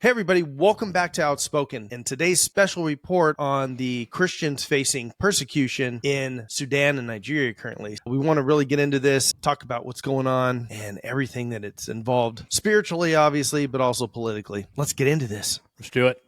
Hey everybody, welcome back to Outspoken and today's special report on the Christians facing persecution in Sudan and Nigeria currently. We want to really get into this, talk about what's going on and everything that it's involved spiritually, obviously, but also politically. Let's get into this. Let's do it.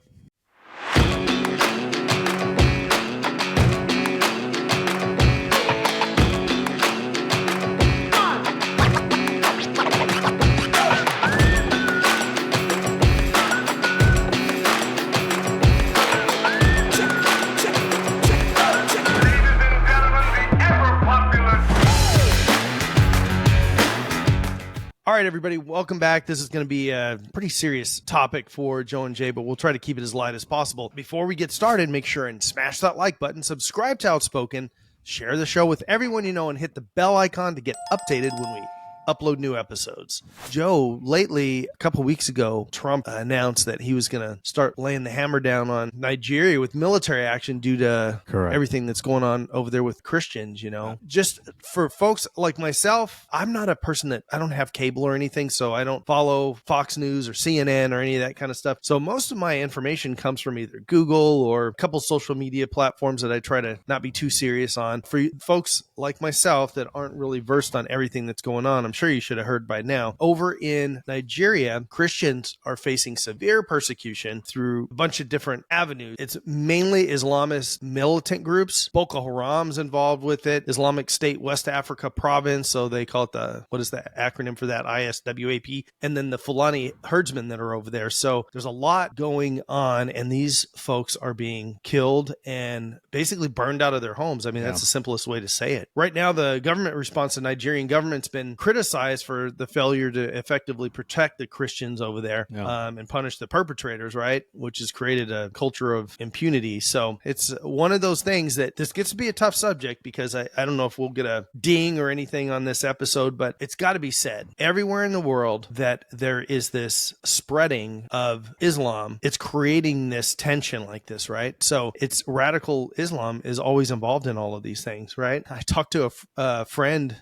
All right, everybody, welcome back. This is going to be a pretty serious topic for Joe and Jay, but we'll try to keep it as light as possible. Before we get started, make sure and smash that like button, subscribe to Outspoken, share the show with everyone you know, and hit the bell icon to get updated when we upload new episodes. Joe, lately, a couple weeks ago, Trump announced that he was going to start laying the hammer down on Nigeria with military action due to everything that's going on over there with Christians, you know. Just for folks like myself, I'm not a person that, I don't have cable or anything, so I don't follow Fox News or CNN or any of that kind of stuff. So most of my information comes from either Google or a couple social media platforms that I try to not be too serious on. For folks like myself that aren't really versed on everything that's going on, I'm sure you should have heard by now. Over in Nigeria, Christians are facing severe persecution through a bunch of different avenues. It's mainly Islamist militant groups. Boko Haram's involved with it. Islamic State West Africa Province, so they call it what is the acronym for that? ISWAP. And then the Fulani herdsmen that are over there. So there's a lot going on, and these folks are being killed and basically burned out of their homes. I mean, that's the simplest way to say it. Right now, the government response to Nigerian government's been criticized for the failure to effectively protect the Christians over there and punish the perpetrators, right? Which has created a culture of impunity. So it's one of those things that this gets to be a tough subject because I don't know if we'll get a ding or anything on this episode, but it's got to be said. Everywhere in the world that there is this spreading of Islam, it's creating this tension like this, right? So it's radical Islam is always involved in all of these things, right? I talked to a friend,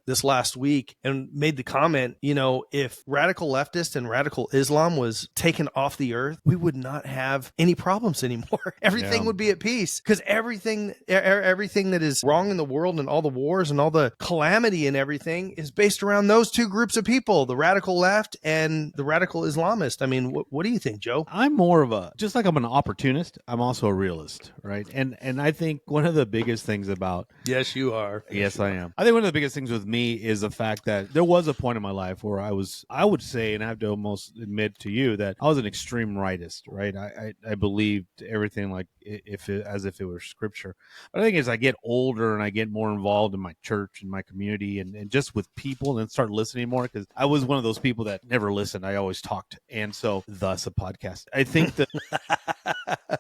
this last week and made the comment, you know, if radical leftist and radical Islam was taken off the earth, we would not have any problems anymore. Everything would be at peace because everything that is wrong in the world and all the wars and all the calamity and everything is based around those two groups of people, the radical left and the radical Islamist. I mean, what do you think, Joe? I'm more of just like I'm an opportunist, I'm also a realist, right? And I think one of the biggest things about... Yes, you are. Yes, I am. I think one of the biggest things with me is the fact that there was a point in my life where I would say, and I have to almost admit to you that I was an extreme rightist, right? I believed everything like as if it were scripture. But I think as I get older and I get more involved in my church and my community and just with people and start listening more, because I was one of those people that never listened. I always talked. And so thus a podcast. I think that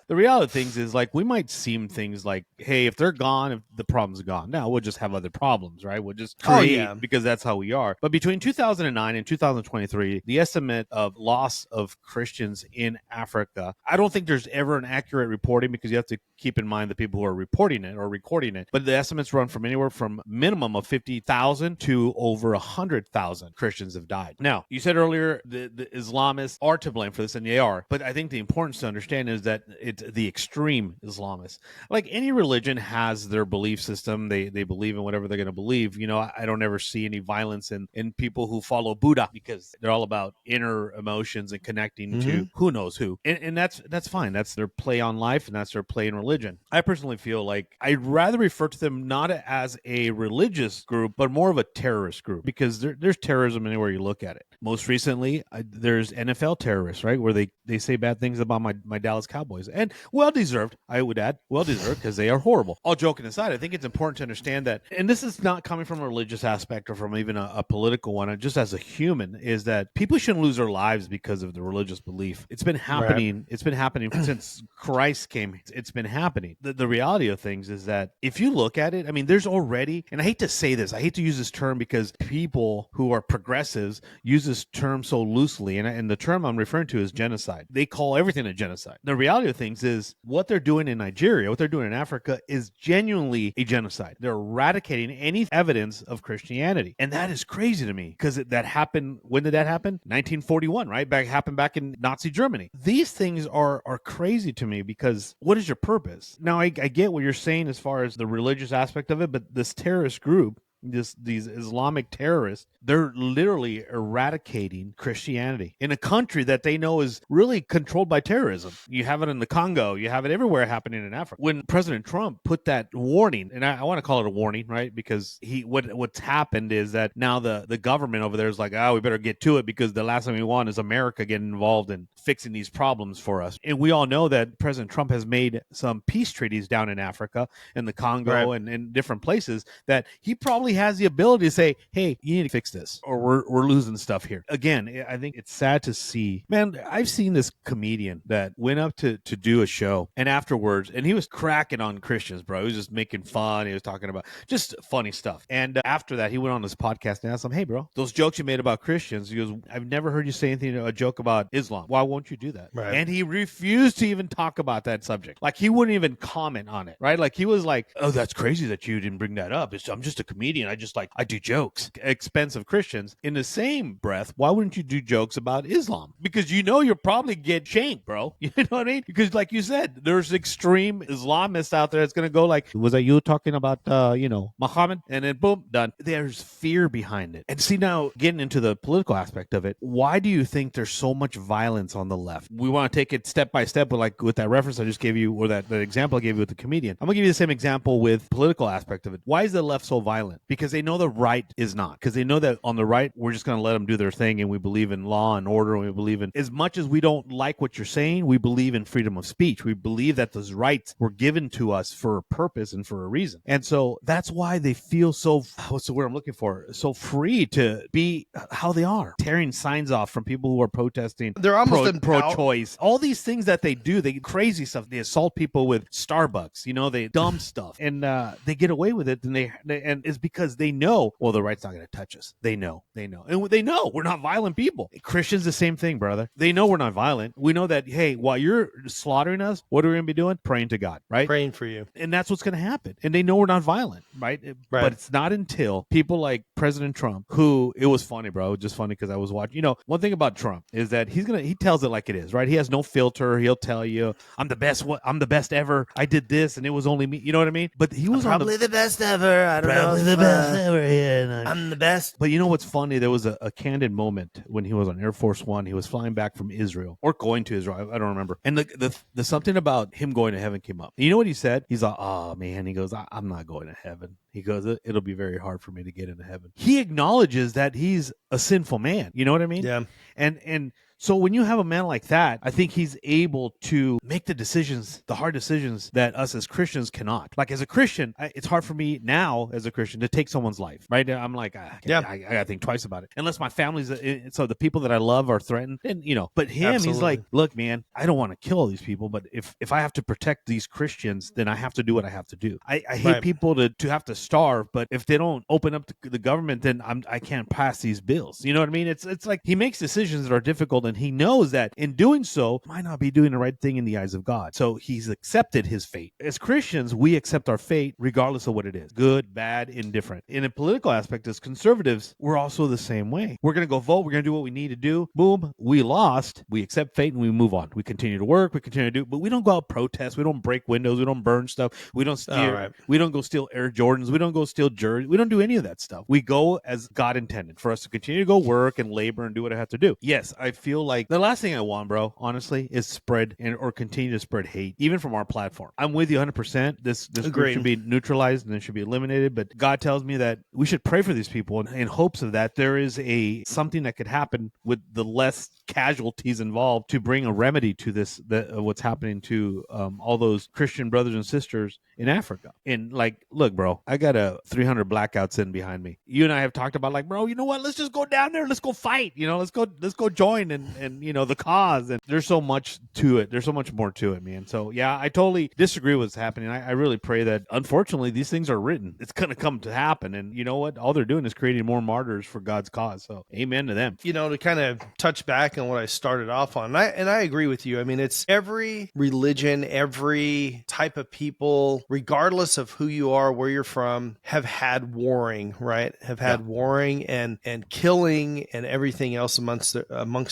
the reality of things is like we might seem things like, hey, if they're gone, if the problem's gone, now we'll just have other problems, right? We'll just create because that's how we are. But between 2009 and 2023, the estimate of loss of Christians in Africa, I don't think there's ever an accurate reporting because you have to keep in mind the people who are reporting it or recording it. But the estimates run from anywhere from minimum of 50,000 to over 100,000 Christians have died. Now, you said earlier the Islamists are to blame for this, and they are. But I think the importance to understand is that it's the extreme Islamists. Like any religion has their belief system. They believe in whatever they're going to believe. You know, I don't ever see any violence in people who follow Buddha because they're all about inner emotions and connecting to who knows who. And that's fine. That's their play on life and that's their play in religion. I personally feel like I'd rather refer to them not as a religious group, but more of a terrorist group because there's terrorism anywhere you look at it. Most recently, there's NFL terrorists, right, where they say bad things about my Dallas Cowboys. And well-deserved, I would add, well-deserved because they are horrible. All joking aside, I think it's important to understand that, and this is not coming from a religious aspect or from even a political one, just as a human, is that people shouldn't lose their lives because of the religious belief. It's been happening. Right. It's been happening since Christ came. It's been happening. The reality of things is that if you look at it, I mean, there's already, and I hate to say this, I hate to use this term because people who are progressives use this term so loosely, and the term I'm referring to is genocide. They call everything a genocide. The reality of things difference is what they're doing in Nigeria, what they're doing in Africa is genuinely a genocide. They're eradicating any evidence of Christianity. And that is crazy to me because that happened. When did that happen? 1941, right? Happened back in Nazi Germany. These things are crazy to me because what is your purpose? Now, I get what you're saying as far as the religious aspect of it, but this terrorist group, these Islamic terrorists, they're literally eradicating Christianity in a country that they know is really controlled by terrorism. You have it in the Congo, you have it everywhere happening in Africa. When President Trump put that warning, and I want to call it a warning, right? Because what's happened is that now the government over there is like, we better get to it because the last thing we want is America getting involved in fixing these problems for us. And we all know that President Trump has made some peace treaties down in Africa and the Congo and different places that he probably has the ability to say, hey, you need to fix this or we're losing stuff here. Again, I think it's sad to see. Man, I've seen this comedian that went up to do a show and afterwards, and he was cracking on Christians, bro. He was just making fun. He was talking about just funny stuff. And after that, he went on this podcast and asked him, hey, bro, those jokes you made about Christians, he goes, I've never heard you say anything, a joke about Islam. Why won't you do that? Right. And he refused to even talk about that subject. Like he wouldn't even comment on it, right? Like he was like, oh, that's crazy that you didn't bring that up. I'm just a comedian. I do jokes at expense of Christians. In the same breath, why wouldn't you do jokes about Islam? Because you'll probably get shanked, bro. You know what I mean? Because like you said, there's extreme Islamists out there that's going to go like, was that you talking about, Muhammad? And then boom, done. There's fear behind it. And see now, getting into the political aspect of it, why do you think there's so much violence on the left? We want to take it step by step, but with that reference I just gave you, or that example I gave you with the comedian. I'm going to give you the same example with political aspect of it. Why is the left so violent? Because they know the right is not. Because they know that on the right, we're just going to let them do their thing, and we believe in law and order, and we believe in, as much as we don't like what you're saying, we believe in freedom of speech. We believe that those rights were given to us for a purpose and for a reason. And so that's why they feel so, what's the word I'm looking for? So free to be how they are. Tearing signs off from people who are protesting. They're almost pro-choice. All these things that they do, they crazy stuff. They assault people with Starbucks, they dumb stuff. And they get away with it, and and it's because they know, well, the right's not going to touch us. They know. And they know we're not violent people. Christians, the same thing, brother. They know we're not violent. We know that, hey, while you're slaughtering us, what are we going to be doing? Praying to God, right? Praying for you. And that's what's going to happen. And they know we're not violent, right? But it's not until people like President Trump, who, it was funny, bro. Just funny because I was watching. One thing about Trump is that he tells it like it is, right? He has no filter. He'll tell you, I'm the best ever. I did this and it was only me. You know what I mean? But he was probably the best ever. I don't know. Probably the best ever. Yeah, I'm the best. But you know what's funny? There was a candid moment when he was on Air Force One. He was flying back from Israel or going to Israel. I don't remember. And the something about him going to heaven came up. And you know what he said? He's like, oh man. He goes, I'm not going to heaven. He goes, it'll be very hard for me to get into heaven. He acknowledges that he's a sinful man. You know what I mean? Yeah. And so when you have a man like that, I think he's able to make the hard decisions that us as Christians cannot. Like as a Christian, it's hard for me now as a Christian to take someone's life, right? I'm like, I got to think twice about it. Unless my family's, so the people that I love are threatened. And, but him, Absolutely. He's like, look, man, I don't want to kill all these people, but if I have to protect these Christians, then I have to do what I have to do. I hate people to have to starve, but if they don't open up the government, then I can't pass these bills. You know what I mean? It's like he makes decisions that are difficult, and he knows that in doing so, might not be doing the right thing in the eyes of God. So he's accepted his fate. As Christians, we accept our fate regardless of what it is. Good, bad, indifferent. In a political aspect, as conservatives, we're also the same way. We're going to go vote. We're going to do what we need to do. Boom, we lost. We accept fate and we move on. We continue to work. We continue to do, but we don't go out protest. We don't break windows. We don't burn stuff. We don't steal. We don't go steal Air Jordans. We don't go steal jerseys. We don't do any of that stuff. We go as God intended for us to continue to go work and labor and do what I have to do. Yes, I feel like the last thing I want, bro, honestly, is spread or continue to spread hate, even from our platform. I'm with you 100%. This group should be neutralized and it should be eliminated. But God tells me that we should pray for these people in hopes of that there is something that could happen with the less casualties involved to bring a remedy to this, what's happening to all those Christian brothers and sisters in Africa. And like, look, bro, I got a 300 blackouts in behind me. You and I have talked about like, bro, you know what? Let's just go down there. Let's go fight. Let's go join and the cause. And there's so much to it. There's so much more to it, man. So yeah, I totally disagree with what's happening. I really pray that, unfortunately, these things are written. It's going to come to happen. And you know what? All they're doing is creating more martyrs for God's cause. So amen to them. To kind of touch back on what I started off on, and I agree with you. I mean, it's every religion, every type of people, regardless of who you are, where you're from, have had warring, right? Have had warring and killing and everything else amongst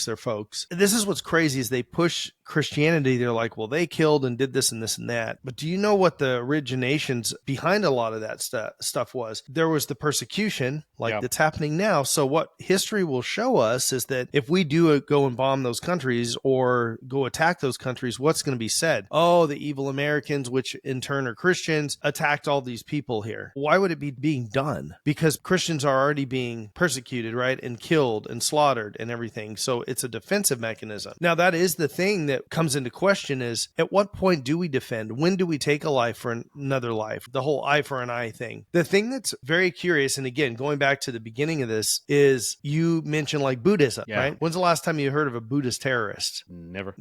their folks. This is what's crazy is they push Christianity. They're like, well, they killed and did this and this and that. But do you know what the originations behind a lot of that stuff was? There was the persecution that's happening now. So what history will show us is that if we do go and bomb those countries or go attack those countries, what's going to be said? Oh, the evil Americans, which in turn are Christians, attacked all these people here. Why would it be being done? Because Christians are already being persecuted, right? And killed and slaughtered and everything. So it's a defensive mechanism. Now, that is the thing that comes into question is, at what point do we defend? When do we take a life for another life? The whole eye for an eye thing. The thing that's very curious, and again, going back to the beginning of this, is you mentioned like Buddhism, right? When's the last time you heard of a Buddhist terrorist? Never.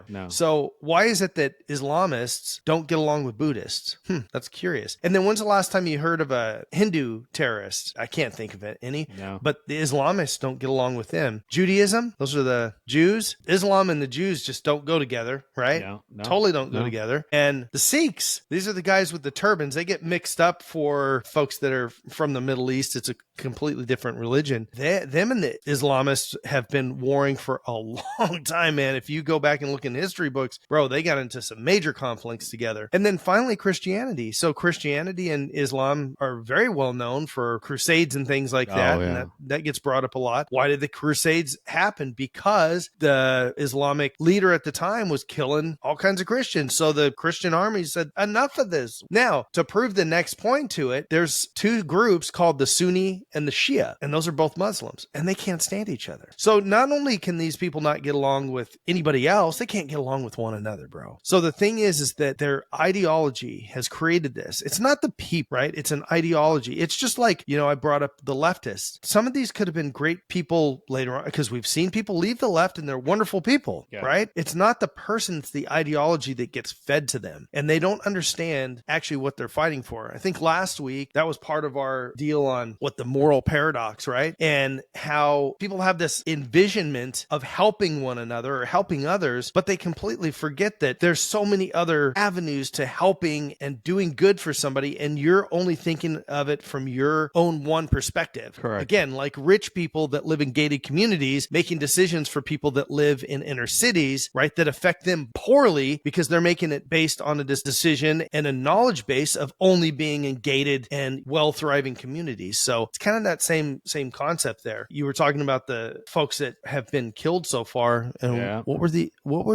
No. So why is it that Islamists don't get along with Buddhists? That's curious. And then when's the last time you heard of a Hindu terrorist? I can't think of any. No. But the Islamists don't get along with them. Judaism, those are the Jews. Islam and the Jews just don't go together, right? No. Totally don't go together. And the Sikhs, these are the guys with the turbans. They get mixed up for folks that are from the Middle East. It's a completely different religion. Them and the Islamists have been warring for a long time, man. If you go back and look in history books, bro, they got into some major conflicts together. And then finally, Christianity. So Christianity and Islam are very well known for crusades and things like that. Yeah. And that gets brought up a lot. Why did the crusades happen? Because the Islamic leader at the time was killing all kinds of Christians. So the Christian army said, enough of this. Now, to prove the next point to it, there's two groups called the Sunni and the Shia, and those are both Muslims, and they can't stand each other. So not only can these people not get along with anybody else, they can't get along with one another, bro. So the thing is that their ideology has created this. It's not the people, right? It's an ideology. It's just like, I brought up the leftists. Some of these could have been great people later on, because we've seen people leave the left and they're wonderful people, right? It's not the person, it's the ideology that gets fed to them, and they don't understand actually what they're fighting for. I think last week that was part of our deal on what the moral paradox, right? And how people have this envisionment of helping one another or helping others, but they completely forget that there's so many other avenues to helping and doing good for somebody, and you're only thinking of it from your own one perspective. Correct. Again, like rich people that live in gated communities making decisions for people that live in inner cities, right, that affect them poorly because they're making it based on a decision and a knowledge base of only being in gated and well-thriving communities. So it's kind of that same concept there. You were talking about the folks that have been killed so far. And what were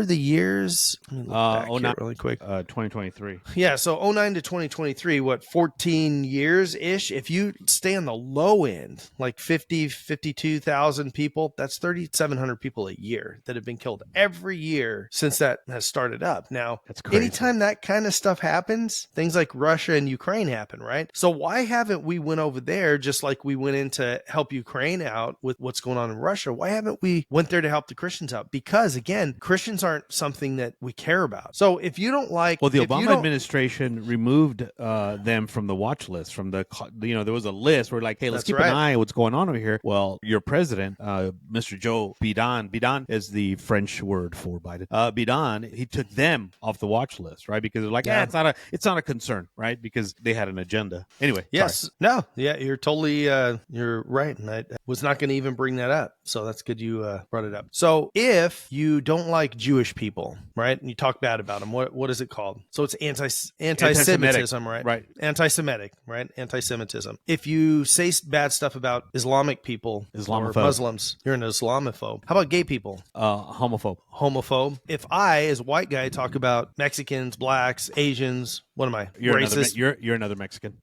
the years? Let me look back here really quick. 2023. Yeah, so 09 to 2023, 14 years-ish? If you stay on the low end, like 52,000 people, that's 3,700 people a year that have been killed every year since that has started up. Now, that's crazy. Anytime that kind of stuff happens, things like Russia and Ukraine happen, right? So why haven't we went over there just like we went in to help Ukraine out with what's going on in Russia? Why haven't we went there to help the Christians out? Because again, Christians aren't something that we care about. So if you don't like... Well, the Obama administration removed them from the watch list, from the, there was a list where like, hey, let's keep an eye on what's going on over here. Well, your president, Mr. Joe Biden is the French word for Biden. Biden, he took them off the watch list, right? Because they're like, it's not a concern, right? Because they had an agenda. Anyway. Yes. Sorry. No. Yeah, you're totally, you're right. And I was not going to even bring that up. So that's good you brought it up. So if you don't like Jewish people, right, and you talk bad about them, what is it called? So it's anti-Semitism, right? Right. Anti-Semitic, right? Anti-Semitism. If you say bad stuff about Islamic people or Muslims, you're an Islamophobe. How about gay people? Homophobe. If I, as a white guy, talk about Mexicans, blacks, Asians, what am I? You're Racist? you're another Mexican.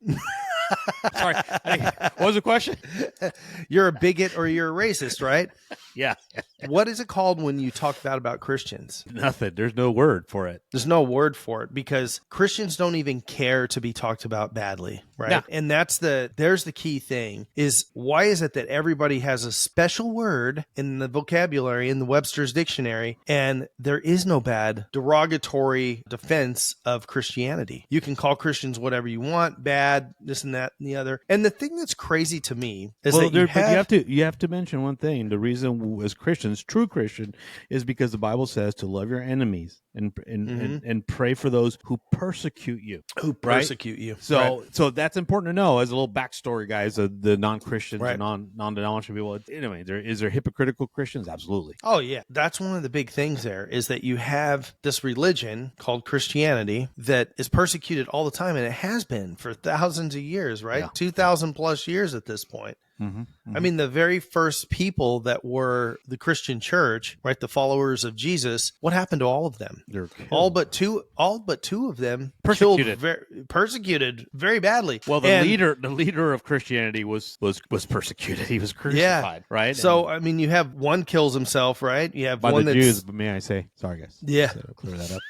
Sorry. What was the question? You're a bigot or you're a racist, right? Yeah. What is it called when you talk bad about Christians? Nothing. There's no word for it. There's no word for it because Christians don't even care to be talked about badly, right? Yeah. And there's the key thing is why is it that everybody has a special word in the vocabulary in the Webster's dictionary and there is no bad derogatory defense of Christianity? You can call Christians whatever you want, bad, this and that and the other. And the thing that's crazy to me is that you have to mention one thing. The reason as Christians, true Christian, is because the Bible says to love your enemies and pray for those who persecute you. You. So that's important to know as a little backstory, guys, of the non-Christians Right. and non-denominational people. Anyway, is there hypocritical Christians? Absolutely. Oh, yeah. That's one of the big things there is that you have this religion called Christianity that is persecuted all the time, and it has been for thousands of years, right? Yeah. 2,000 plus years at this point. I mean, the very first people that were the Christian church, right, the followers of Jesus, what happened to all of them? They're killed. All but two of them persecuted very badly. Well, the leader of Christianity was persecuted. He was crucified, right? So I mean, you have one kills himself, right? You have by one the Jews. But may I say, sorry, guys. Yeah. So clear that up.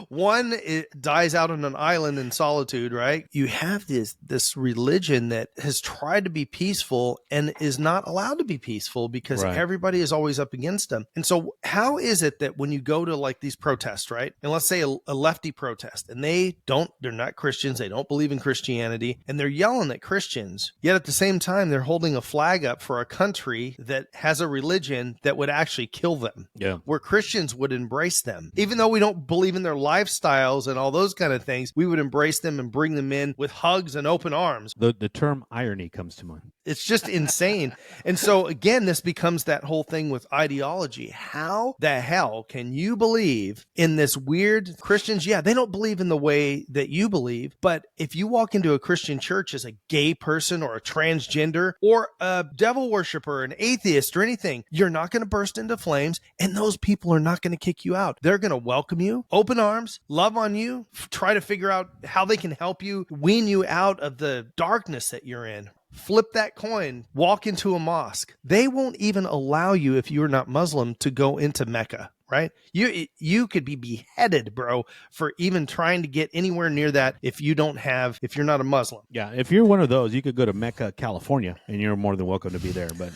One dies out on an island in solitude, right? You have this religion that has tried to be peaceful and is not allowed to be peaceful because everybody is always up against them. And so how is it that when you go to like these protests, right? And let's say a lefty protest and they're not Christians, they don't believe in Christianity, and they're yelling at Christians, yet at the same time, they're holding a flag up for a country that has a religion that would actually kill them. Yeah. Where Christians would embrace them. Even though we don't believe in their lifestyles and all those kind of things, we would embrace them and bring them in with hugs and open arms. The term irony comes to mind. It's just insane. And so again, this becomes that whole thing with ideology. How the hell can you believe in this weird Christians? Yeah, they don't believe in the way that you believe, but if you walk into a Christian church as a gay person or a transgender or a devil worshiper, an atheist or anything, you're not going to burst into flames and those people are not going to kick you out. They're going to welcome you, open arms, love on you, try to figure out how they can help you, wean you out of the darkness that you're in. Flip that coin, walk into a mosque. They won't even allow you, if you're not Muslim, to go into Mecca, right? You could be beheaded, bro, for even trying to get anywhere near that if you're not a Muslim. Yeah, if you're one of those, you could go to Mecca, California, and you're more than welcome to be there, but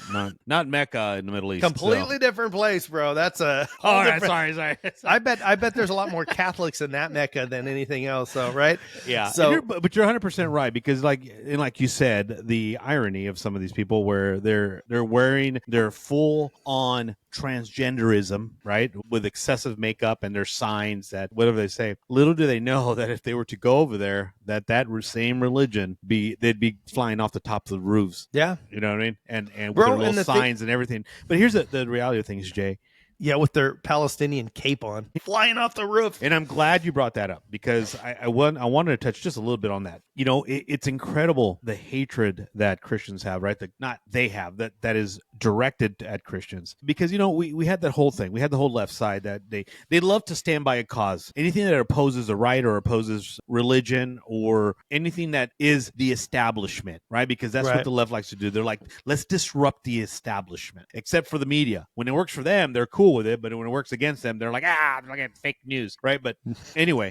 not Mecca in the Middle East. Completely different place, bro. That's a all right. Sorry. I bet there's a lot more Catholics in that Mecca than anything else, though, right? Yeah. So, but you're 100% right because, like you said, the irony of some of these people where they're wearing their full on transgenderism, right, with excessive makeup and their signs that whatever they say. Little do they know that if they were to go over there, that same religion they'd be flying off the top of the roofs. Yeah, you know what I mean, and with bro, their little signs and everything. But here's the reality of things, Jay. Yeah, with their Palestinian cape on, flying off the roof. And I'm glad you brought that up because I wanted to touch just a little bit on that. You know, it's incredible the hatred that Christians have, right? That is directed at Christians. Because, you know, we had that whole thing. We had the whole left side that they love to stand by a cause. Anything that opposes a right or opposes religion or anything that is the establishment, right? Because that's what the left likes to do. They're like, let's disrupt the establishment. Except for the media. When it works for them, they're cool with it, but when it works against them, they're like, look at fake news, right? But anyway,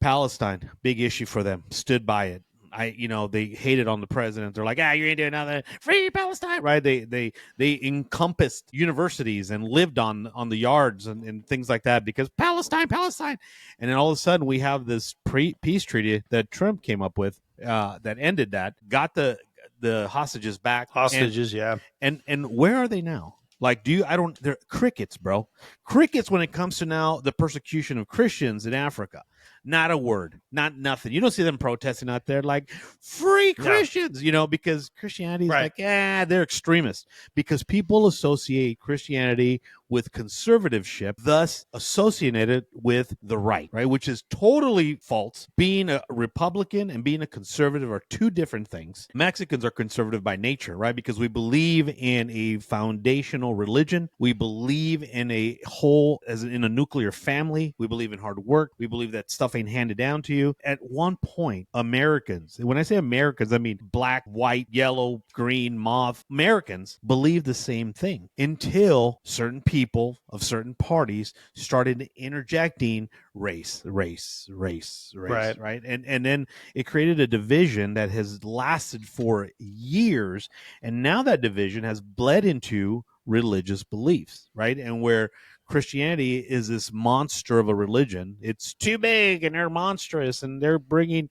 Palestine, big issue for them, stood by it. They hated on the president. They're like, you ain't doing nothing. Free Palestine, right? They encompassed universities and lived on the yards and things like that because Palestine. And then all of a sudden we have this peace treaty that Trump came up with that ended that, got the hostages back. Yeah. And where are they now? Like, they're crickets, bro. Crickets when it comes to now the persecution of Christians in Africa. Not a word, not nothing. You don't see them protesting out there like free Christians, because Christianity is like, they're extremists because people associate Christianity with conservativeship, thus associating it with the right, which is totally false. Being a Republican and being a conservative are two different things. Mexicans are conservative by nature, right? Because we believe in a foundational religion. We believe in a whole as in a nuclear family. We believe in hard work. We believe that stuff ain't handed down to you. At one point, Americans, when I say Americans, I mean black, white, yellow, green, mauve, Americans believe the same thing until certain people of certain parties started interjecting race, right? And then it created a division that has lasted for years, and now that division has bled into religious beliefs, right? And where Christianity is this monster of a religion. It's too big and they're monstrous and they're bringing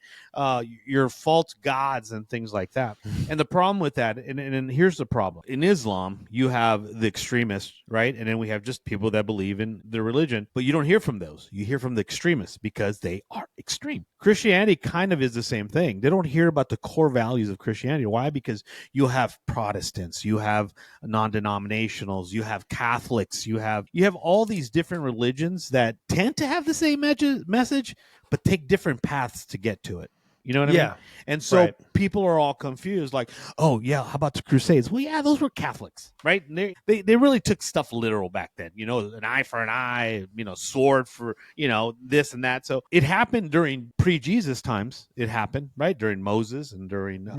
your false gods and things like that. And the problem with that, and here's the problem. In Islam, you have the extremists, right? And then we have just people that believe in the religion, but you don't hear from those. You hear from the extremists because they are extreme. Christianity kind of is the same thing. They don't hear about the core values of Christianity. Why? Because you have Protestants, you have non-denominationals, you have Catholics, you have all these different religions that tend to have the same message, but take different paths to get to it. You know what I mean? And so people are all confused, like, oh, yeah, how about the Crusades? Well, yeah, those were Catholics, right? And they really took stuff literal back then, an eye for an eye, sword for, this and that. So it happened during pre-Jesus times. It happened, right? During Moses and during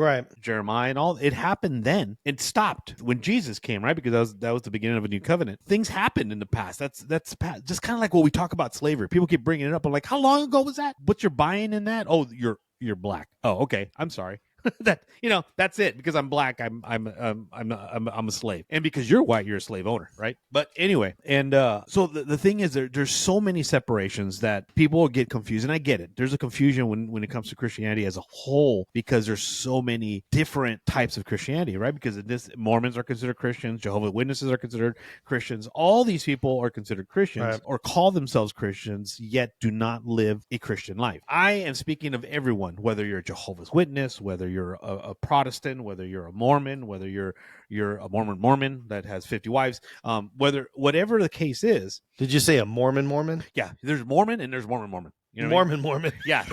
Jeremiah and all. It happened then. It stopped when Jesus came, right? Because that was the beginning of a new covenant. Things happened in the past. That's just kind of like what we talk about slavery. People keep bringing it up. I'm like, how long ago was that? What you're buying in that? Oh, you're black. Oh, okay. I'm sorry. That's it. Because I'm black, I'm a slave, and because you're white, you're a slave owner, right? But anyway, and so the thing is, there's so many separations that people get confused, and I get it. There's a confusion when it comes to Christianity as a whole, because there's so many different types of Christianity, right? Because Mormons are considered Christians, Jehovah's Witnesses are considered Christians. All these people are considered Christians or call themselves Christians, yet do not live a Christian life. I am speaking of everyone, whether you're a Jehovah's Witness, whether you're a Protestant, whether you're a Mormon, whether you're a Mormon that has 50 wives, whatever the case is. Did you say a Mormon? Yeah, there's Mormon and there's Mormon. Mormon. Yeah.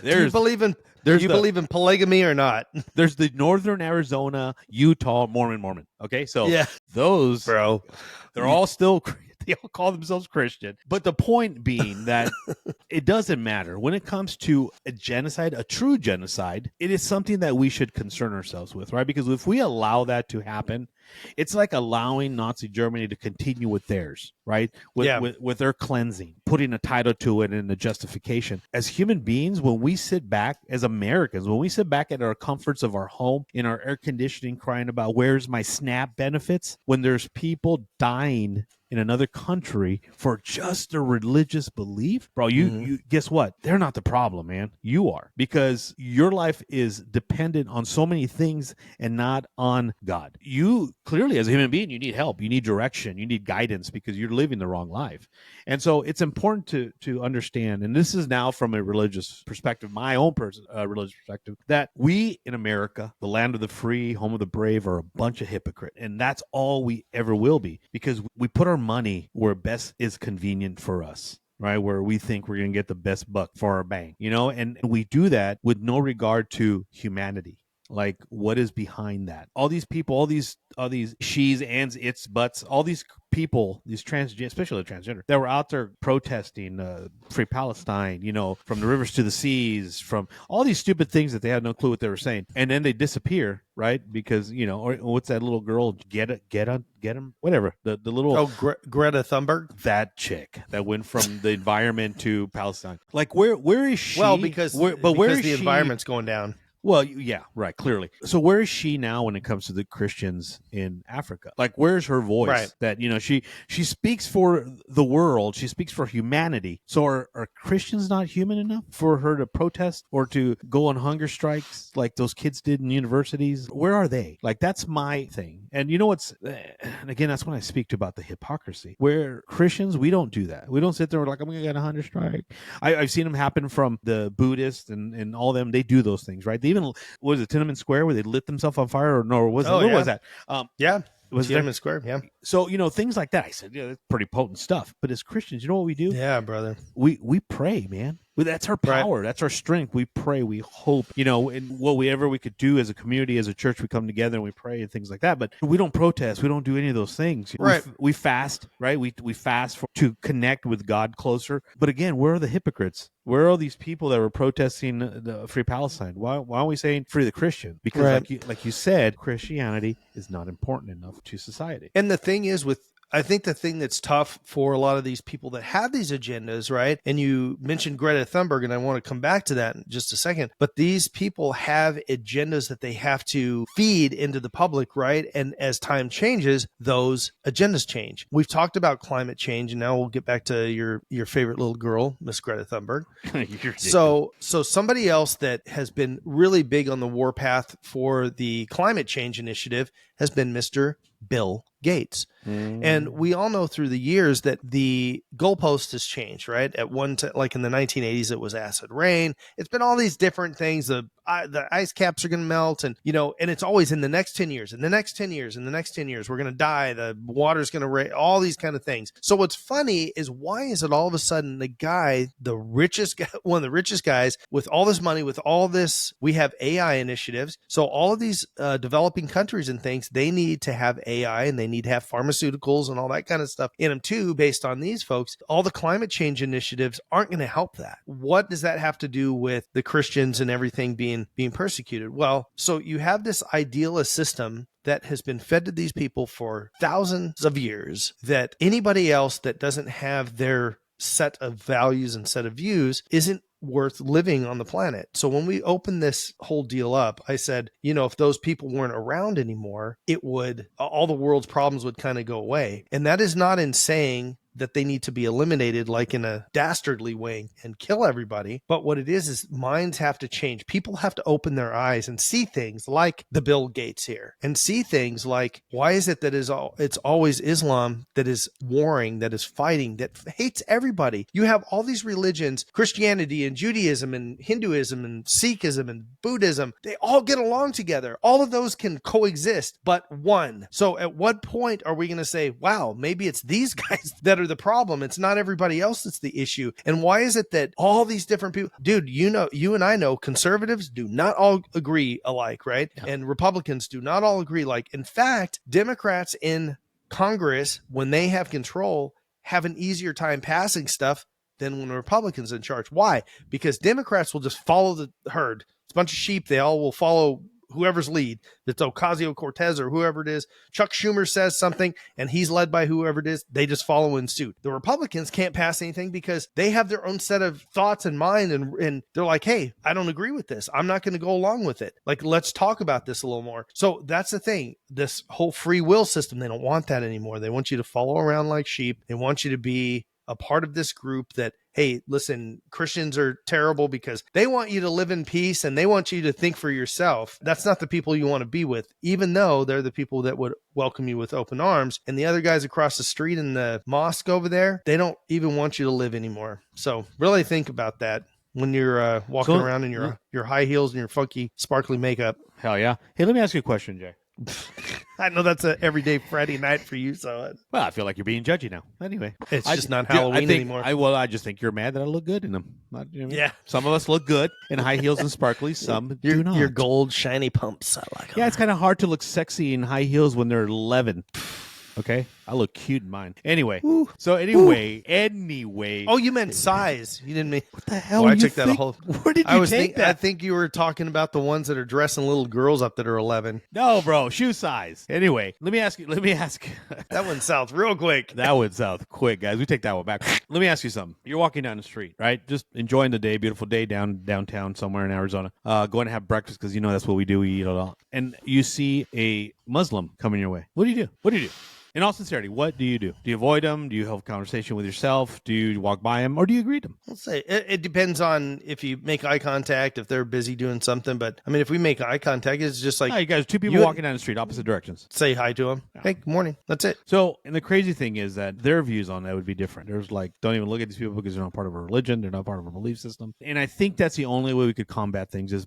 Do you believe in polygamy or not? There's the Northern Arizona, Utah Mormon. Okay, so those, bro, they're all still. They all call themselves Christian. But the point being that it doesn't matter. When it comes to a genocide, a true genocide, it is something that we should concern ourselves with, right? Because if we allow that to happen, it's like allowing Nazi Germany to continue with theirs, right? With their cleansing, putting a title to it and a justification. As human beings, when we sit back, as Americans, when we sit back at our comforts of our home, in our air conditioning, crying about where's my SNAP benefits, when there's people dying in another country for just a religious belief, bro, you guess what? They're not the problem, man. You are, because your life is dependent on so many things and not on God. You clearly, as a human being, you need help, you need direction, you need guidance, because you're living the wrong life. And so it's important to understand, and this is now from a religious perspective, my own religious perspective, that we in America, the land of the free, home of the brave, are a bunch of hypocrites, and that's all we ever will be, because we put our money where best is convenient for us, right? Where we think we're going to get the best buck for our bang, and we do that with no regard to humanity. Like, what is behind that? All these people, all these she's, ands, its, buts, all these people, these especially the transgender, that were out there protesting free Palestine, from the rivers to the seas, from all these stupid things that they had no clue what they were saying, and then they disappear, right? Because or what's that little girl? Get him, whatever. The little Greta Thunberg, that chick that went from the environment to Palestine. Like, where is she? Well, because the environment's going down. Well, yeah, right, clearly. So where is she now when it comes to the Christians in Africa? Like, where's her voice? Right. That, she speaks for the world. She speaks for humanity. So are Christians not human enough for her to protest or to go on hunger strikes like those kids did in universities? Where are they? Like, that's my thing. And and again, that's when I speak to about the hypocrisy. Where Christians, we don't do that. We don't sit there and we're like, I'm going to get a hunger strike. I've seen them happen from the Buddhists and all them. They do those things, right? They even, was it Tiananmen Square where they lit themselves on fire, or no? Or was was that? Yeah, it was Tiananmen Square. Yeah. So things like that. I said, yeah, that's pretty potent stuff. But as Christians, you know what we do? Yeah, brother. We pray, man. Well, that's our power. Right. That's our strength. We pray, we hope, and whatever we could do as a community, as a church, we come together and we pray and things like that. But we don't protest. We don't do any of those things. Right. We fast, right? We fast to connect with God closer. But again, where are the hypocrites? Where are these people that were protesting the Free Palestine? Why aren't we saying free the Christian? Because like you said, Christianity is not important enough to society. And the thing is I think the thing that's tough for a lot of these people that have these agendas, right? And you mentioned Greta Thunberg, and I want to come back to that in just a second. But these people have agendas that they have to feed into the public, right? And as time changes, those agendas change. We've talked about climate change, and now we'll get back to your favorite little girl, Miss Greta Thunberg. So somebody else that has been really big on the warpath for the climate change initiative has been Mr. Bill Gates. And we all know through the years that the goalpost has changed, right? At like in the 1980s, it was acid rain. It's been all these different things. The ice caps are going to melt, and and it's always in the next 10 years, in the next 10 years, in the next 10 years, we're going to die. The water's going to rain, all these kind of things. So what's funny is, why is it all of a sudden the richest guy, one of the richest guys with all this money, with all this, we have AI initiatives. So all of these developing countries and things, they need to have AI, and they need to have pharmaceuticals and all that kind of stuff in them too, based on these folks. All the climate change initiatives aren't going to help that. What does that have to do with the Christians and everything being persecuted? Well, so you have this idealist system that has been fed to these people for thousands of years, that anybody else that doesn't have their set of values and set of views isn't worth living on the planet. So when we opened this whole deal up, I said, if those people weren't around anymore, all the world's problems would kind of go away. And that is not in saying that they need to be eliminated like in a dastardly way and kill everybody. But what it is minds have to change. People have to open their eyes and see things like the Bill Gates here, and see things like, why is it that it's always Islam that is warring, that is fighting, that hates everybody? You have all these religions, Christianity and Judaism and Hinduism and Sikhism and Buddhism. They all get along together. All of those can coexist, but one. So at what point are we going to say, wow, maybe it's these guys that are the problem? It's not everybody else that's the issue. And why is it that all these different people, dude, you and I know conservatives do not all agree alike, right? Yeah. And Republicans do not all agree alike. In fact, Democrats in Congress, when they have control, have an easier time passing stuff than when Republicans in charge. Why? Because Democrats will just follow the herd. It's a bunch of sheep. They all will follow whoever's lead. That's Ocasio-Cortez or whoever it is. Chuck Schumer says something and he's led by whoever it is. They just follow in suit. The Republicans can't pass anything because they have their own set of thoughts in mind, and they're like, hey, I don't agree with this. I'm not going to go along with it. Like, let's talk about this a little more. So that's the thing. This whole free will system, they don't want that anymore. They want you to follow around like sheep. They want you to be a part of this group that, hey, listen, Christians are terrible because they want you to live in peace and they want you to think for yourself. That's not the people you want to be with, even though they're the people that would welcome you with open arms. And the other guys across the street in the mosque over there, they don't even want you to live anymore. So really think about that when you're walking around in your high heels and your funky, sparkly makeup. Hell yeah. Hey, let me ask you a question, Jay. I know that's an everyday Friday night for you, so well, I feel like you're being judgy now. Anyway, it's just not Halloween anymore. I just think you're mad that I look good in them. Yeah, some of us look good in high heels and sparkly. Some do not. Your gold shiny pumps, I like them. Yeah, it's kind of hard to look sexy in high heels when they're 11. Okay, I look cute in mine. Anyway, Ooh. Anyway. Oh, you meant size. You didn't mean. What the hell? I took that a whole. Where did you take that? I think you were talking about the ones that are dressing little girls up that are 11. No, bro, shoe size. Anyway, let me ask. That went south real quick. That went south quick, guys. We take that one back. Let me ask you something. You're walking down the street, right? Just enjoying the day, beautiful day downtown somewhere in Arizona. Going to have breakfast because that's what we do. We eat a lot, and you see a Muslim coming your way. What do you do? In all sincerity, what do you do? Do you avoid them? Do you have a conversation with yourself? Do you walk by them? Or do you greet them? I'll say it depends on if you make eye contact, if they're busy doing something. But, I mean, if we make eye contact, it's just like... No, you guys, two people walking down the street, opposite directions. Say hi to them. Yeah. Hey, good morning. That's it. So, and the crazy thing is that their views on that would be different. There's like, don't even look at these people because they're not part of a religion. They're not part of a belief system. And I think that's the only way we could combat things is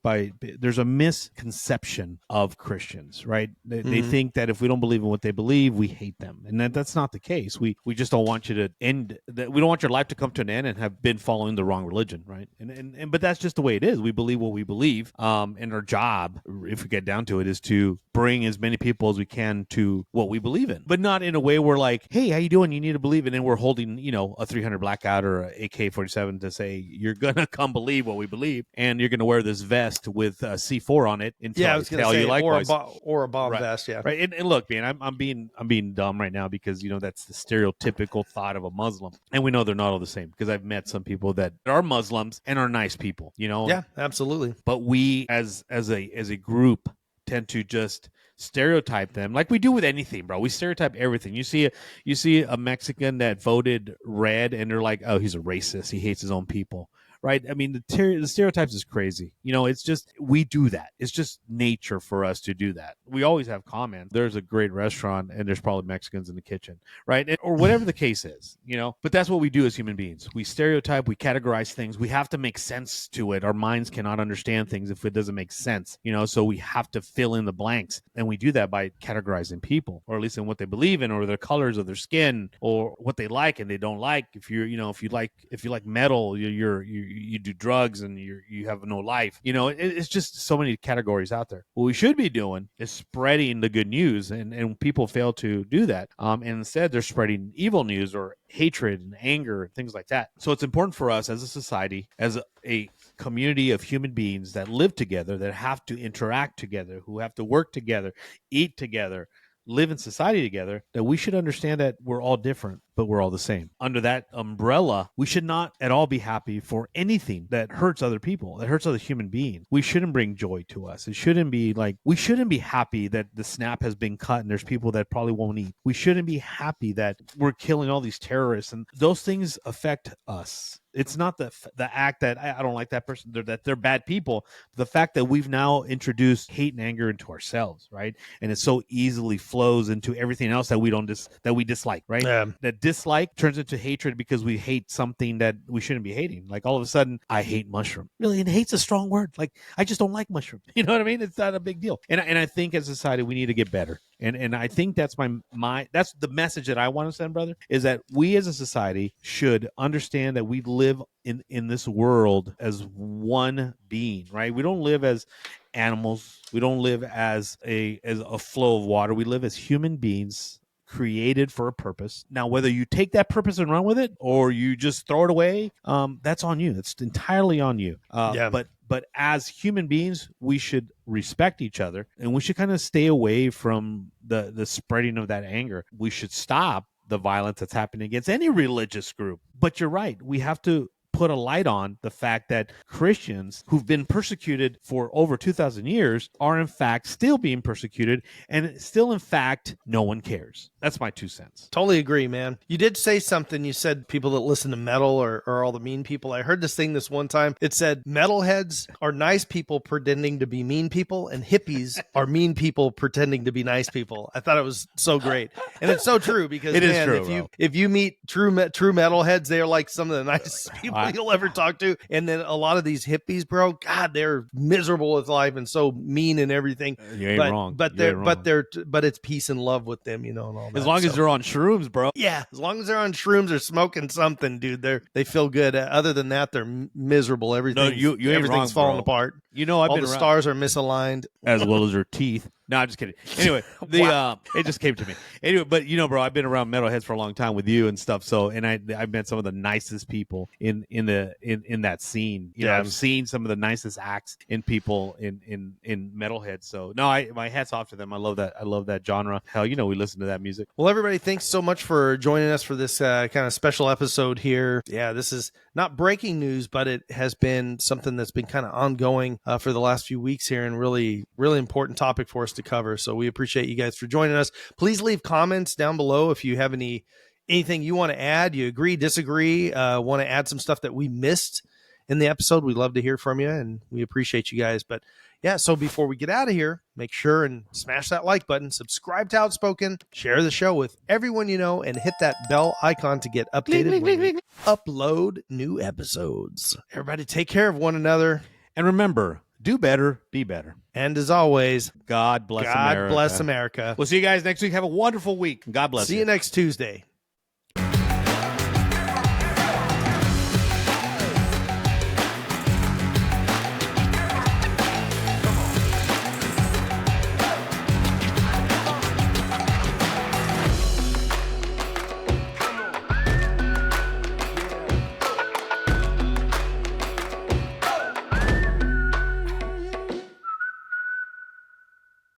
there's a misconception of Christians, right? They think that if we don't believe in what they believe, we hate them, and that's not the case. We just don't want you to end that. We don't want your life to come to an end and have been following the wrong religion, right? And but that's just the way it is. We believe what we believe, and our job, if we get down to it, is to bring as many people as we can to what we believe in, but not in a way where like, hey, how you doing? You need to believe it, and we're holding a 300 blackout or a AK-47 to say you're gonna come believe what we believe, and you're gonna wear this vest with C4 on it until I was going to say, or a bomb vest, yeah. Right. And look, man, I'm being dumb right now because that's the stereotypical thought of a Muslim, and we know they're not all the same because I've met some people that are Muslims and are nice people, Yeah, absolutely. But we as a group tend to just stereotype them like we do with anything, bro. We stereotype everything. You see a Mexican that voted red, and they're like, oh, he's a racist. He hates his own people. Right? I mean, the stereotypes is crazy. It's just, we do that. It's just nature for us to do that. We always have comments. There's a great restaurant and there's probably Mexicans in the kitchen, right? Or whatever the case is, but that's what we do as human beings. We stereotype, we categorize things. We have to make sense to it. Our minds cannot understand things if it doesn't make sense, so we have to fill in the blanks. And we do that by categorizing people, or at least in what they believe in, or their colors of their skin, or what they like and they don't like. If you like metal, you do drugs and you have no life. It's just so many categories out there. What we should be doing is spreading the good news, and people fail to do that. And instead, they're spreading evil news or hatred and anger and things like that. So it's important for us as a society, as a community of human beings that live together, that have to interact together, who have to work together, eat together, live in society together, that we should understand that we're all different, but we're all the same. Under that umbrella, we should not at all be happy for anything that hurts other people, that hurts other human beings. We shouldn't bring joy to us. It shouldn't be like, we shouldn't be happy that the SNAP has been cut and there's people that probably won't eat. We shouldn't be happy that we're killing all these terrorists, and those things affect us. It's not the act that I don't like that person, that they're bad people. The fact that we've now introduced hate and anger into ourselves, right? And it so easily flows into everything else that we dislike, right? Yeah. That dislike turns into hatred because we hate something that we shouldn't be hating. Like all of a sudden, I hate mushroom. Really, and hate's a strong word. Like, I just don't like mushroom. You know what I mean? It's not a big deal. And I think as a society, we need to get better. And I think that's that's the message that I want to send, brother, is that we as a society should understand that we live in this world as one being, right? We don't live as animals. We don't live as a flow of water. We live as human beings created for a purpose. Now, whether you take that purpose and run with it or you just throw it away, that's on you. It's entirely on you. But as human beings, we should respect each other, and we should kind of stay away from the spreading of that anger. We should stop the violence that's happening against any religious group. But you're right. We have to put a light on the fact that Christians who've been persecuted for over 2,000 years are in fact still being persecuted, and still in fact no one cares. That's my 2 cents. Totally agree, man. You did say something. You said people that listen to metal are all the mean people. I heard this thing this one time. It said metalheads are nice people pretending to be mean people, and hippies are mean people pretending to be nice people. I thought it was so great. And it's so true, because it is true, if you meet true metalheads, they are like some of the nicest people you'll ever talk to. And then a lot of these hippies, bro, God, they're miserable with life and so mean and everything. You ain't wrong. But it's peace and love with them, and all that. As long as they're on shrooms, bro. Yeah, as long as they're on shrooms or smoking something, dude, they feel good. Other than that, they're miserable. Everything, everything's falling apart. All the stars are misaligned, as well as their teeth. No, I'm just kidding. Anyway, it just came to me. Anyway, but bro, I've been around metalheads for a long time with you and stuff. So, and I've met some of the nicest people in that scene. I've seen some of the nicest acts in people in metalheads. So, no, my hat's off to them. I love that genre. Hell, we listen to that music. Well, everybody, thanks so much for joining us for this kind of special episode here. Yeah, this is not breaking news, but it has been something that's been kind of ongoing for the last few weeks here, and really, really important topic for us to cover. So we appreciate you guys for joining us. Please leave comments down below if you have anything you want to add. You agree, disagree, want to add some stuff that we missed in the episode. We'd love to hear from you, and we appreciate you guys. But yeah, so before we get out of here, make sure and smash that like button, subscribe to Outspoken, share the show with everyone you know, and hit that bell icon to get updated when we upload new episodes. Everybody take care of one another. And remember, Do better, be better. And as always, God bless God America. bless America. We'll see you guys next week. Have a wonderful week. God bless See you next Tuesday.